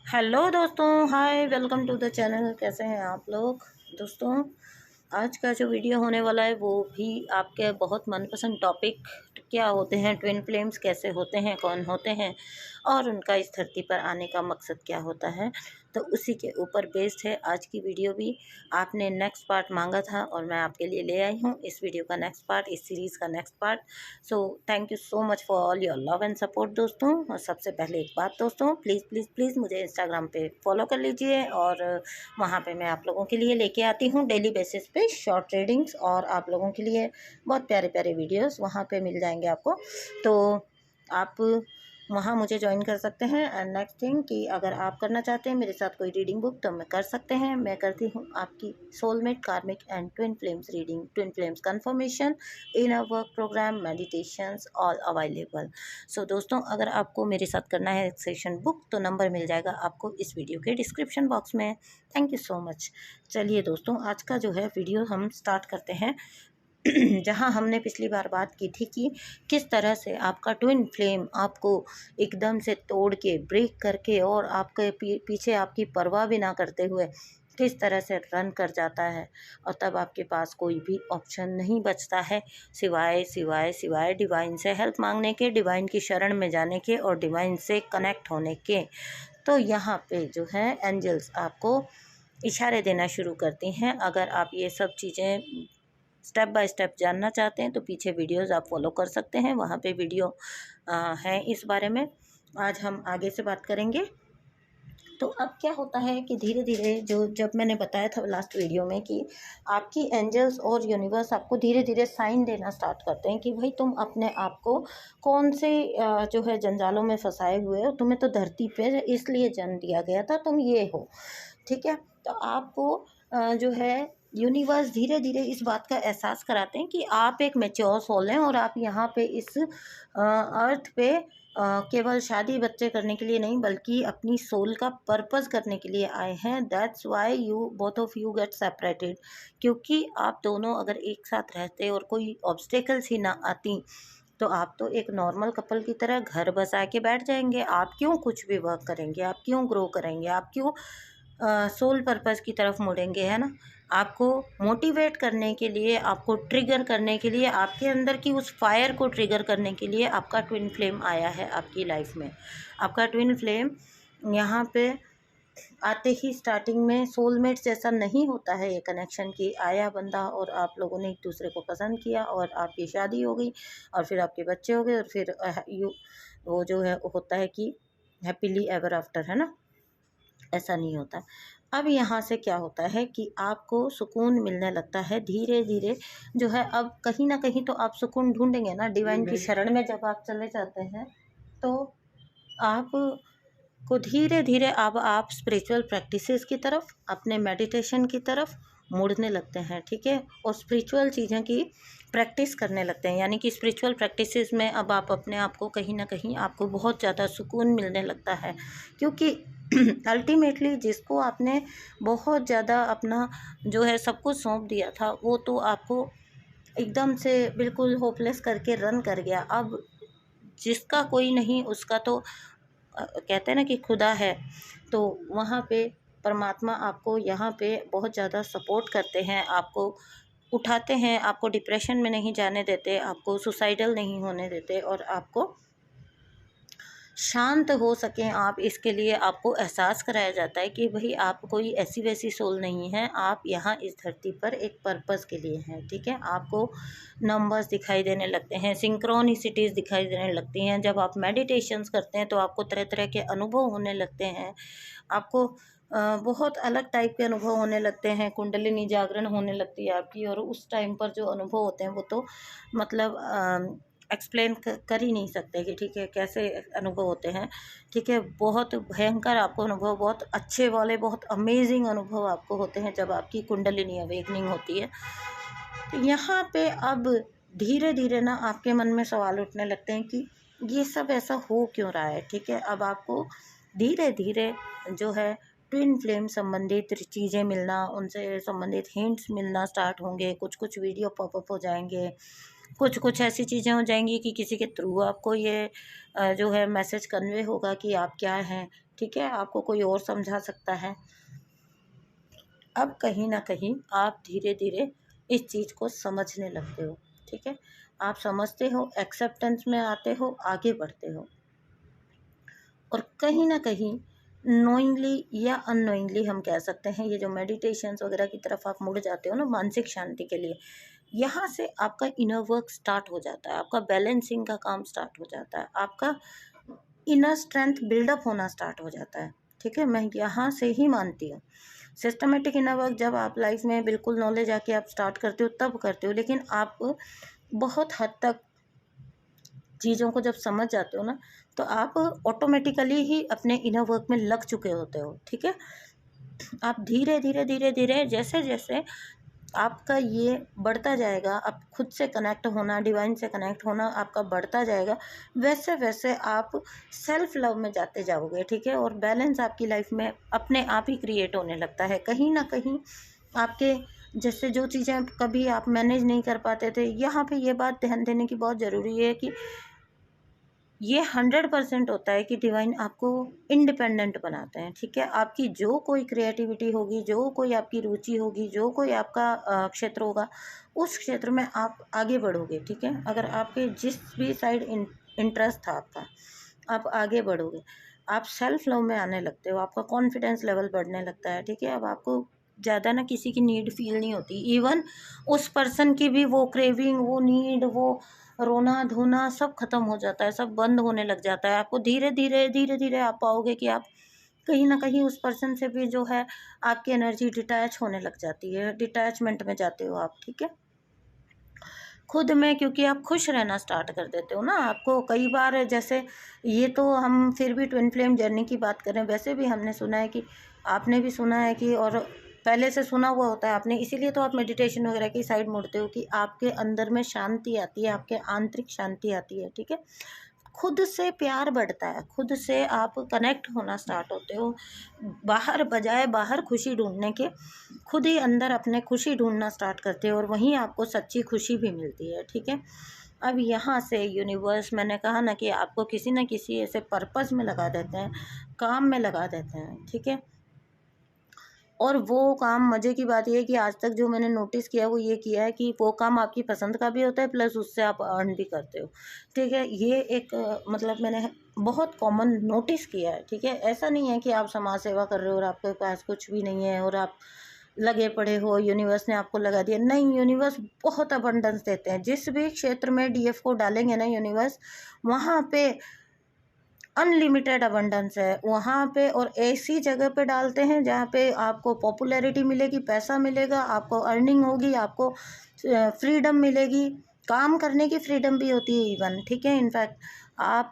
Hello दोस्तों, हाय, welcome to the channel. कैसे हैं आप लोग दोस्तों? आज का जो वीडियो होने वाला है वो भी आपके बहुत मनपसंद टॉपिक क्या होते हैं, ट्विन फ्लेम्स कैसे होते हैं, कौन होते हैं और उनका इस धरती पर आने का मकसद क्या होता है, तो उसी के ऊपर बेस्ड है आज की वीडियो भी। आपने नेक्स्ट पार्ट मांगा था और मैं आपके लिए ले आई हूँ इस वीडियो का नेक्स्ट पार्ट, इस सीरीज़ का next part. So thank you so much for all your love and support दोस्तों। और सबसे पहले एक बात दोस्तों, प्लीज़ प्लीज़ प्लीज़ मुझे इंस्टाग्राम पे फॉलो कर लीजिए और वहाँ पे मैं आप लोगों के लिए लेके आती हूँ डेली बेसिस पे शॉर्ट रीडिंग्स और आप लोगों के लिए बहुत प्यारे प्यारे वीडियोस वहाँ पे मिल जाएंगे आपको। तो आप वहाँ मुझे ज्वाइन कर सकते हैं। एंड नेक्स्ट थिंग कि अगर आप करना चाहते हैं मेरे साथ कोई रीडिंग बुक तो मैं कर सकते हैं। मैं करती हूँ आपकी soulmate, karmic and twin flames reading, twin flames confirmation, inner work programme, meditations all available. So दोस्तों, अगर आपको मेरे साथ करना है सेशन बुक तो नंबर मिल जाएगा आपको इस वीडियो के डिस्क्रिप्शन बॉक्स में। Thank you so much. चलिए दोस्तों, आज का जो है वीडियो हम स्टार्ट करते हैं जहां हमने पिछली बार बात की थी कि किस तरह से आपका ट्विन फ्लेम आपको एकदम से तोड़ के, ब्रेक करके और आपके पीछे आपकी परवाह भी ना करते हुए किस तरह से रन कर जाता है। और तब आपके पास कोई भी ऑप्शन नहीं बचता है सिवाय सिवाय सिवाय डिवाइन से हेल्प मांगने के, डिवाइन की शरण में जाने के और डिवाइन से कनेक्ट होने के। तो यहाँ पे जो है एंजल्स आपको इशारे देना शुरू करती हैं। अगर आप ये सब चीज़ें स्टेप बाय स्टेप जानना चाहते हैं तो पीछे वीडियोस आप फॉलो कर सकते हैं, वहाँ पे वीडियो हैं इस बारे में। आज हम आगे से बात करेंगे। तो अब क्या होता है कि धीरे धीरे जब मैंने बताया था लास्ट वीडियो में कि आपकी एंजल्स और यूनिवर्स आपको धीरे धीरे साइन देना स्टार्ट करते हैं कि भाई तुम अपने आप को कौन से जो है जंजालों में फंसाए हुए हो, तुम्हें तो धरती पे इसलिए जन्म दिया गया था, तुम ये हो। ठीक है, तो आपको जो है यूनिवर्स धीरे धीरे इस बात का एहसास कराते हैं कि आप एक मैच्योर सोल हैं और आप यहाँ पे इस अर्थ पे केवल शादी बच्चे करने के लिए नहीं बल्कि अपनी सोल का पर्पस करने के लिए आए हैं। That's why you both of you get separated. क्योंकि आप दोनों अगर एक साथ रहते और कोई ऑब्स्टेकल्स ही ना आती तो आप तो एक नॉर्मल कपल की तरह घर बसा के बैठ जाएंगे। आप क्यों कुछ भी वर्क करेंगे, आप क्यों ग्रो करेंगे, आप क्यों सोल पर्पस की तरफ मुड़ेंगे, है ना। आपको मोटिवेट करने के लिए, आपको ट्रिगर करने के लिए, आपके अंदर की उस फायर को ट्रिगर करने के लिए आपका ट्विन फ्लेम आया है आपकी लाइफ में। आपका ट्विन फ्लेम यहाँ पे आते ही स्टार्टिंग में सोलमेट जैसा नहीं होता है ये कनेक्शन कि आया बंदा और आप लोगों ने एक दूसरे को पसंद किया और आपकी शादी हो गई और फिर आपके बच्चे हो गए और फिर वो जो है होता है कि हैप्पीली एवर आफ्टर, है ना। ऐसा नहीं होता। अब यहाँ से क्या होता है कि आपको सुकून मिलने लगता है धीरे धीरे जो है। अब कहीं ना कहीं तो आप सुकून ढूंढेंगे ना, डिवाइन की शरण में जब आप चले जाते हैं तो आप को धीरे धीरे अब आप स्पिरिचुअल प्रैक्टिसेस की तरफ, अपने मेडिटेशन की तरफ मुड़ने लगते हैं। ठीक है, और स्पिरिचुअल चीज़ें की प्रैक्टिस करने लगते हैं। यानी कि स्पिरिचुअल प्रैक्टिसेस में अब आप अपने आप को कहीं ना कहीं आपको बहुत ज़्यादा सुकून मिलने लगता है। क्योंकि अल्टीमेटली जिसको आपने बहुत ज़्यादा अपना जो है सब कुछ सौंप दिया था वो तो आपको एकदम से बिल्कुल होपलेस करके रन कर गया। अब जिसका कोई नहीं उसका तो कहते हैं ना कि खुदा है। तो वहाँ पे परमात्मा आपको यहाँ पे बहुत ज़्यादा सपोर्ट करते हैं, आपको उठाते हैं, आपको डिप्रेशन में नहीं जाने देते, आपको सुसाइडल नहीं होने देते और आपको शांत हो सकें आप, इसके लिए आपको एहसास कराया जाता है कि भाई आप कोई ऐसी वैसी सोल नहीं है, आप यहाँ इस धरती पर एक पर्पस के लिए हैं। ठीक है, आपको नंबर्स दिखाई देने लगते हैं, सिंक्रोनिसिटीज़ दिखाई देने लगती हैं। जब आप मेडिटेशंस करते हैं तो आपको तरह तरह के अनुभव होने लगते हैं। आपको बहुत अलग टाइप के अनुभव होने लगते हैं, कुंडलिनी जागरण होने लगती है आपकी। और उस टाइम पर जो अनुभव होते हैं वो तो मतलब एक्सप्लेन कर ही नहीं सकते कि ठीक है कैसे अनुभव होते हैं। ठीक है, बहुत भयंकर आपको अनुभव, बहुत अच्छे वाले, बहुत अमेजिंग अनुभव आपको होते हैं जब आपकी कुंडलिनी अवेकनिंग होती है। तो यहाँ पे अब धीरे धीरे ना आपके मन में सवाल उठने लगते हैं कि ये सब ऐसा हो क्यों रहा है। ठीक है, अब आपको धीरे धीरे जो है ट्विन फ्लेम संबंधित चीज़ें मिलना, उनसे संबंधित हिंट्स मिलना स्टार्ट होंगे। कुछ कुछ वीडियो पॉपअप हो जाएंगे, कुछ कुछ ऐसी चीज़ें हो जाएंगी कि किसी के थ्रू आपको ये जो है मैसेज कन्वे होगा कि आप क्या हैं, ठीक है, आपको कोई और समझा सकता है। अब कहीं ना कहीं आप धीरे धीरे इस चीज़ को समझने लगते हो, ठीक है, आप समझते हो, एक्सेप्टेंस में आते हो, आगे बढ़ते हो, और कहीं ना कहीं नोइंगली या अननोइंगली हम कह सकते हैं, ये जो मेडिटेशंस वगैरह की तरफ आप मुड़ जाते हो ना मानसिक शांति के लिए, यहाँ से आपका इनर वर्क स्टार्ट हो जाता है, आपका बैलेंसिंग का काम स्टार्ट हो जाता है, आपका इनर स्ट्रेंथ बिल्डअप होना स्टार्ट हो जाता है। ठीक है, मैं यहाँ से ही मानती हूँ सिस्टमेटिक इनर वर्क जब आप लाइफ में बिल्कुल नॉलेज आके आप स्टार्ट करते हो तब करते हो, लेकिन आप बहुत हद तक चीज़ों को जब समझ जाते हो ना तो आप ऑटोमेटिकली ही अपने इनर वर्क में लग चुके होते हो। ठीक है, आप धीरे धीरे धीरे धीरे जैसे जैसे आपका ये बढ़ता जाएगा, आप खुद से कनेक्ट होना, डिवाइन से कनेक्ट होना आपका बढ़ता जाएगा, वैसे वैसे आप सेल्फ लव में जाते जाओगे। ठीक है, और बैलेंस आपकी लाइफ में अपने आप ही क्रिएट होने लगता है। कहीं ना कहीं आपके जैसे जो चीज़ें कभी आप मैनेज नहीं कर पाते थे, यहाँ पे ये बात ध्यान देने की बहुत ज़रूरी है कि ये 100% होता है कि डिवाइन आपको इंडिपेंडेंट बनाते हैं। ठीक है, आपकी जो कोई क्रिएटिविटी होगी, जो कोई आपकी रुचि होगी, जो कोई आपका क्षेत्र होगा, उस क्षेत्र में आप आगे बढ़ोगे। ठीक है, अगर आपके जिस भी साइड इंटरेस्ट था आपका, आप आगे बढ़ोगे, आप सेल्फ लव में आने लगते हो, आपका कॉन्फिडेंस लेवल बढ़ने लगता है। ठीक है, अब आपको ज़्यादा ना किसी की नीड फील नहीं होती, इवन उस पर्सन की भी वो क्रेविंग, वो नीड, वो रोना धोना सब खत्म हो जाता है, सब बंद होने लग जाता है। आपको धीरे धीरे धीरे धीरे आप पाओगे कि आप कहीं ना कहीं उस पर्सन से भी जो है आपकी एनर्जी डिटैच होने लग जाती है, डिटैचमेंट में जाते हो आप। ठीक है, खुद में, क्योंकि आप खुश रहना स्टार्ट कर देते हो ना। आपको कई बार जैसे ये तो हम फिर भी ट्विन फ्लेम जर्नी की बात करें, वैसे भी हमने सुना है कि आपने भी सुना है कि, और पहले से सुना हुआ होता है आपने, इसीलिए तो आप मेडिटेशन वगैरह की साइड मुड़ते हो कि आपके अंदर में शांति आती है, आपके आंतरिक शांति आती है। ठीक है, खुद से प्यार बढ़ता है, खुद से आप कनेक्ट होना स्टार्ट होते हो, बाहर बजाय बाहर खुशी ढूंढने के खुद ही अंदर अपने खुशी ढूंढना स्टार्ट करते हो, और वहीं आपको सच्ची खुशी भी मिलती है। ठीक है, अब यहाँ से यूनिवर्स, मैंने कहा ना कि आपको किसी न किसी ऐसे पर्पस में लगा देते हैं, काम में लगा देते हैं। ठीक है, और वो काम, मज़े की बात ये है कि आज तक जो मैंने नोटिस किया वो ये किया है कि वो काम आपकी पसंद का भी होता है, प्लस उससे आप अर्न भी करते हो। ठीक है, ये एक मतलब मैंने बहुत कॉमन नोटिस किया है। ठीक है, ऐसा नहीं है कि आप समाज सेवा कर रहे हो और आपके पास कुछ भी नहीं है और आप लगे पड़े हो, यूनिवर्स ने आपको लगा दिया। नहीं, यूनिवर्स बहुत अबंडेंस देते हैं। जिस भी क्षेत्र में डीएफ को डालेंगे ना यूनिवर्स, वहाँ पे अनलिमिटेड अबंडेंस है वहाँ पे, और ऐसी जगह पे डालते हैं जहाँ पे आपको पॉपुलैरिटी मिलेगी, पैसा मिलेगा, आपको अर्निंग होगी, आपको फ्रीडम मिलेगी, काम करने की फ्रीडम भी होती है इवन। ठीक है, इनफैक्ट आप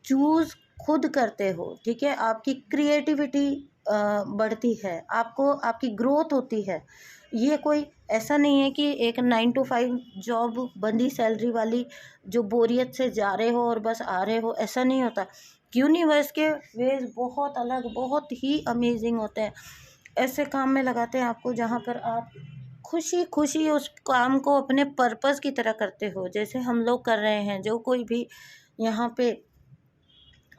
चूज़ खुद करते हो। ठीक है, आपकी क्रिएटिविटी बढ़ती है, आपको आपकी ग्रोथ होती है। ये कोई ऐसा नहीं है कि एक 9 to 5 जॉब बंदी सैलरी वाली जो बोरियत से जा रहे हो और बस आ रहे हो, ऐसा नहीं होता। यूनिवर्स के वेज बहुत अलग, बहुत ही अमेजिंग होते हैं। ऐसे काम में लगाते हैं आपको जहाँ पर आप खुशी खुशी उस काम को अपने पर्पस की तरह करते हो, जैसे हम लोग कर रहे हैं। जो कोई भी यहाँ पे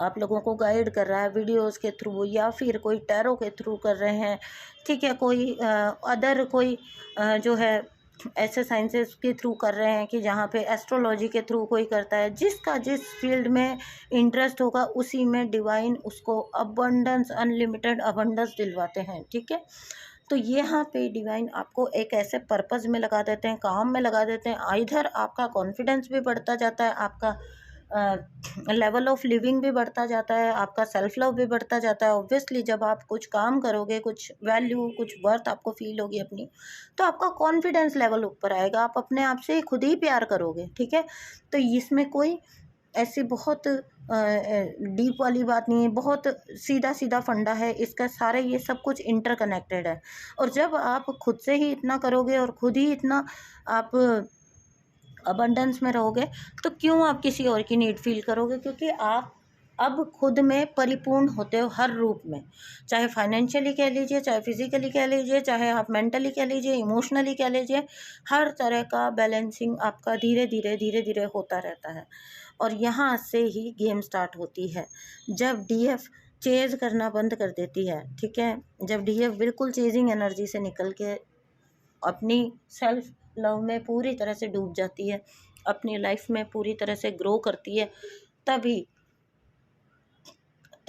आप लोगों को गाइड कर रहा है वीडियोस के थ्रू, या फिर कोई टैरो के थ्रू कर रहे हैं। ठीक है, कोई अदर कोई जो है ऐसे साइंसेस के थ्रू कर रहे हैं कि जहाँ पे एस्ट्रोलॉजी के थ्रू कोई करता है, जिसका जिस फील्ड में इंटरेस्ट होगा उसी में डिवाइन उसको अबंडेंस, अनलिमिटेड अबंडेंस दिलवाते हैं। ठीक है, तो यहाँ पे डिवाइन आपको एक ऐसे पर्पस में लगा देते हैं, काम में लगा देते हैं। इधर आपका कॉन्फिडेंस भी बढ़ता जाता है, आपका लेवल ऑफ लिविंग भी बढ़ता जाता है, आपका सेल्फ लव भी बढ़ता जाता है। ऑब्वियसली जब आप कुछ काम करोगे, कुछ वैल्यू, कुछ वर्थ आपको फील होगी अपनी, तो आपका कॉन्फिडेंस लेवल ऊपर आएगा, आप अपने आप से खुद ही प्यार करोगे। ठीक है, तो इसमें कोई ऐसी बहुत डीप वाली बात नहीं है, बहुत सीधा सीधा फंडा है इसका। सारे ये सब कुछ इंटरकनेक्टेड है, और जब आप खुद से ही इतना करोगे और खुद ही इतना आप अबंडेंस में रहोगे, तो क्यों आप किसी और की नीड फील करोगे? क्योंकि आप अब खुद में परिपूर्ण होते हो हर रूप में, चाहे फाइनेंशियली कह लीजिए, चाहे फिजिकली कह लीजिए, चाहे आप मेंटली कह लीजिए, इमोशनली कह लीजिए। हर तरह का बैलेंसिंग आपका धीरे धीरे धीरे धीरे होता रहता है, और यहाँ से ही गेम स्टार्ट होती है। जब डीएफ चेज करना बंद कर देती है। ठीक है, जब डीएफ बिल्कुल चेजिंग एनर्जी से निकल के अपनी सेल्फ लव में पूरी तरह से डूब जाती है, अपनी लाइफ में पूरी तरह से ग्रो करती है, तभी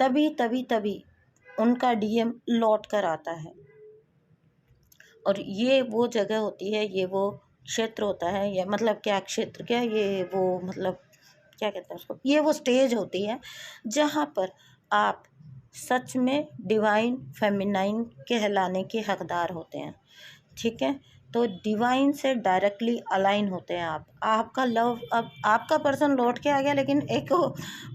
तभी तभी तभी उनका डीएम लौट कर आता है। और ये वो जगह होती है, ये वो क्षेत्र होता है, या मतलब क्या क्षेत्र, क्या ये वो मतलब क्या कहते हैं उसको, ये वो स्टेज होती है जहाँ पर आप सच में डिवाइन फेमिनाइन कहलाने के हकदार होते हैं। ठीक है, तो डिवाइन से डायरेक्टली अलाइन होते हैं आप। आपका लव, अब आपका पर्सन लौट के आ गया, लेकिन एक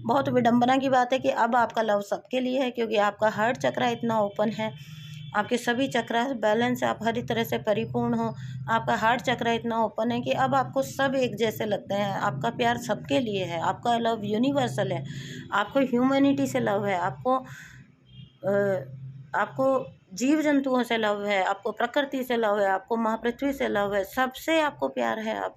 बहुत विडंबना की बात है कि अब आपका लव सबके लिए है, क्योंकि आपका हार्ट चक्रा इतना ओपन है, आपके सभी चक्रा बैलेंस है, आप हर तरह से परिपूर्ण हो, आपका हार्ट चक्रा इतना ओपन है कि अब आपको सब एक जैसे लगते हैं। आपका प्यार सबके लिए है, आपका लव यूनिवर्सल है, आपको ह्यूमैनिटी से लव है, आपको जीव जंतुओं से लव है, आपको प्रकृति से लव है, आपको माँ पृथ्वी से लव है, सबसे आपको प्यार है। आप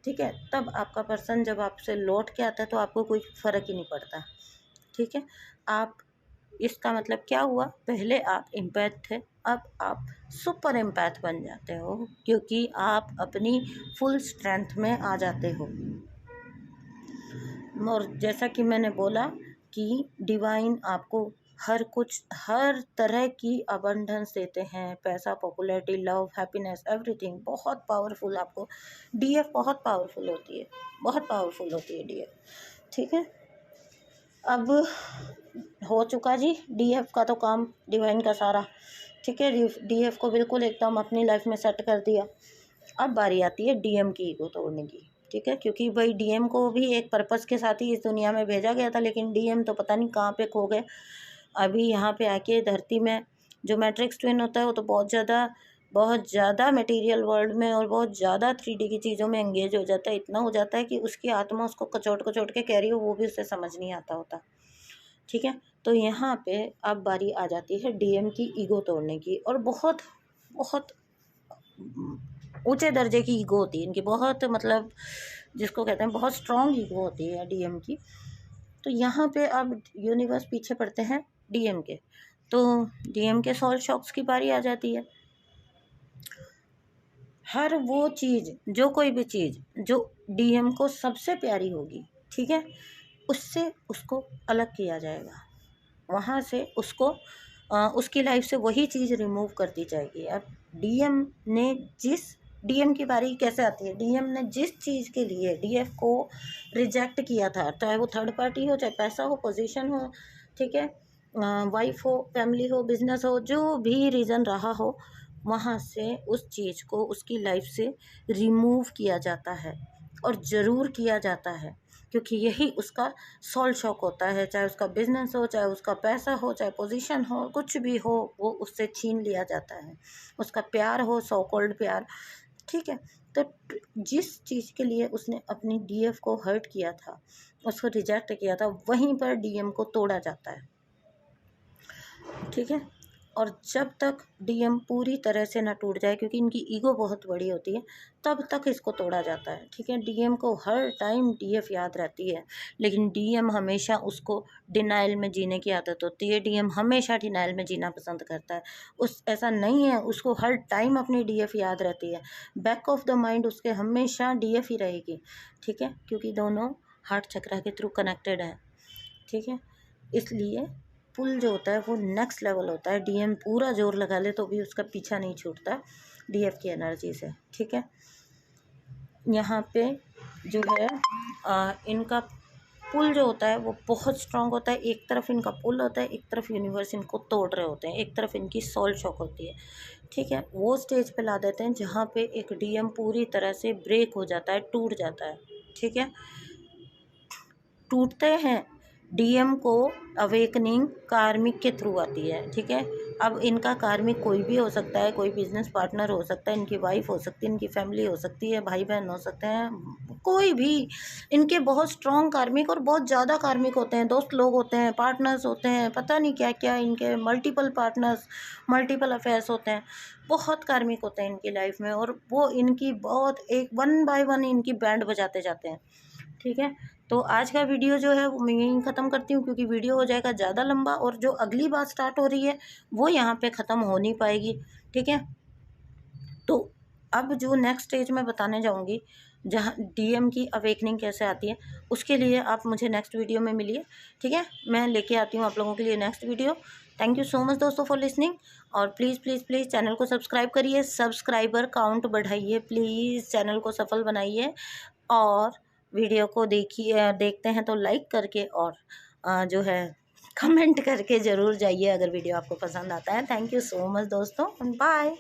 ठीक है, तब आपका पर्सन जब आपसे लौट के आता है तो आपको कोई फ़र्क ही नहीं पड़ता। ठीक है, आप, इसका मतलब क्या हुआ, पहले आप एम्पैथ थे, अब आप सुपर एम्पैथ बन जाते हो, क्योंकि आप अपनी फुल स्ट्रेंथ में आ जाते हो। और जैसा कि मैंने बोला कि डिवाइन आपको हर कुछ, हर तरह की अबंडेंस देते हैं, पैसा, पॉपुलैरिटी, लव, हैप्पीनेस, एवरीथिंग बहुत पावरफुल। आपको डीएफ बहुत पावरफुल होती है, बहुत पावरफुल होती है डीएफ। ठीक है, अब हो चुका जी डीएफ का तो काम, डिवाइन का सारा। ठीक है, डीएफ को बिल्कुल एकदम अपनी लाइफ में सेट कर दिया। अब बारी आती है डीएम की ईगो तोड़ने की। ठीक है, क्योंकि भाई डीएम को भी एक पर्पस के साथ ही इस दुनिया में भेजा गया था, लेकिन डीएम तो पता नहीं कहाँ पे खो गए। अभी यहाँ पे आके धरती में जो मैट्रिक्स ट्विन होता है वो तो बहुत ज़्यादा मटेरियल वर्ल्ड में और बहुत ज़्यादा 3D की चीज़ों में एंगेज हो जाता है। इतना हो जाता है कि उसकी आत्मा उसको कचोट कचोट के कह रही हो, वो भी उसे समझ नहीं आता होता। ठीक है, तो यहाँ पे अब बारी आ जाती है डीएम की ईगो तोड़ने की। और बहुत बहुत ऊंचे दर्जे की ईगो होती है इनकी, बहुत मतलब जिसको कहते हैं बहुत स्ट्रॉन्ग ईगो होती है डीएम की। तो यहाँ पे अब यूनिवर्स पीछे पड़ते हैं डीएम के, तो डीएम के सोल शॉक्स की बारी आ जाती है। हर वो चीज़, जो कोई भी चीज़ जो डीएम को सबसे प्यारी होगी, ठीक है, उससे उसको अलग किया जाएगा, वहाँ से उसको उसकी लाइफ से वही चीज़ रिमूव कर दी जाएगी। अब डीएम की बारी कैसे आती है, डीएम ने जिस चीज़ के लिए डीएफ को रिजेक्ट किया था, चाहे वो थर्ड पार्टी हो, चाहे पैसा हो, पोजीशन हो, ठीक है, वाइफ हो, फैमिली हो, बिजनेस हो, जो भी रीज़न रहा हो, वहाँ से उस चीज़ को उसकी लाइफ से रिमूव किया जाता है, और ज़रूर किया जाता है, क्योंकि यही उसका सोल शॉक होता है। चाहे उसका बिजनेस हो, चाहे उसका पैसा हो, चाहे पोजीशन हो, कुछ भी हो, वो उससे छीन लिया जाता है। उसका प्यार हो, सो कॉल्ड प्यार। ठीक है, तो जिस चीज़ के लिए उसने अपनी डीएफ को हर्ट किया था, उसको रिजेक्ट किया था, वहीं पर डीएम को तोड़ा जाता है। ठीक है, और जब तक डीएम पूरी तरह से ना टूट जाए, क्योंकि इनकी ईगो बहुत बड़ी होती है, तब तक इसको तोड़ा जाता है। ठीक है, डीएम को हर टाइम डीएफ याद रहती है, लेकिन डीएम हमेशा उसको डिनाइल में जीने की आदत होती है। डीएम हमेशा डिनाइल में जीना पसंद करता है। ऐसा नहीं है, उसको हर टाइम अपनी डीएफ याद रहती है, बैक ऑफ द माइंड उसके हमेशा डीएफ ही रहेगी। ठीक है, क्योंकि दोनों हार्ट चक्रा के थ्रू कनेक्टेड है। ठीक है, इसलिए पुल जो होता है वो नेक्स्ट लेवल होता है। डीएम पूरा जोर लगा ले तो भी उसका पीछा नहीं छूटता डीएफ की एनर्जी से। ठीक है, यहाँ पे जो है इनका पुल जो होता है वो बहुत स्ट्रांग होता है। एक तरफ इनका पुल होता है, एक तरफ यूनिवर्स इनको तोड़ रहे होते हैं, एक तरफ इनकी सोल शॉक होती है। ठीक है, वो स्टेज पे ला देते हैं जहाँ पे एक डीएम पूरी तरह से ब्रेक हो जाता है, टूट जाता है। ठीक है, टूटते हैं डीएम को अवेकनिंग कार्मिक के थ्रू आती है। ठीक है, अब इनका कार्मिक कोई भी हो सकता है, कोई बिजनेस पार्टनर हो सकता है, इनकी वाइफ हो सकती है, इनकी फैमिली हो सकती है, भाई बहन हो सकते हैं, कोई भी। इनके बहुत स्ट्रॉन्ग कार्मिक और बहुत ज़्यादा कार्मिक होते हैं, दोस्त लोग होते हैं, पार्टनर्स होते हैं, पता नहीं क्या क्या, इनके मल्टीपल पार्टनर्स, मल्टीपल अफेयर्स होते हैं, बहुत कार्मिक होते हैं इनकी लाइफ में, और वो इनकी बहुत एक वन बाय वन इनकी बैंड बजाते जाते हैं। ठीक है, तो आज का वीडियो जो है वो मैं यहीं ख़त्म करती हूँ, क्योंकि वीडियो हो जाएगा ज़्यादा लंबा और जो अगली बात स्टार्ट हो रही है वो यहाँ पे ख़त्म हो नहीं पाएगी। ठीक है, तो अब जो नेक्स्ट स्टेज मैं बताने जाऊँगी, जहाँ डीएम की अवेकनिंग कैसे आती है, उसके लिए आप मुझे नेक्स्ट वीडियो में मिलिए। ठीक है, मैं लेके आती हूँ आप लोगों के लिए next video. Thank you so much दोस्तों फॉर लिसनिंग। और प्लीज़ प्लीज़ प्लीज़ चैनल को सब्सक्राइब करिए, सब्सक्राइबर काउंट बढ़ाइए प्लीज़, चैनल को सफल बनाइए। और वीडियो को देखिए, देखते हैं तो लाइक करके और जो है कमेंट करके ज़रूर जाइए अगर वीडियो आपको पसंद आता है। थैंक यू सो मच दोस्तों, बाय।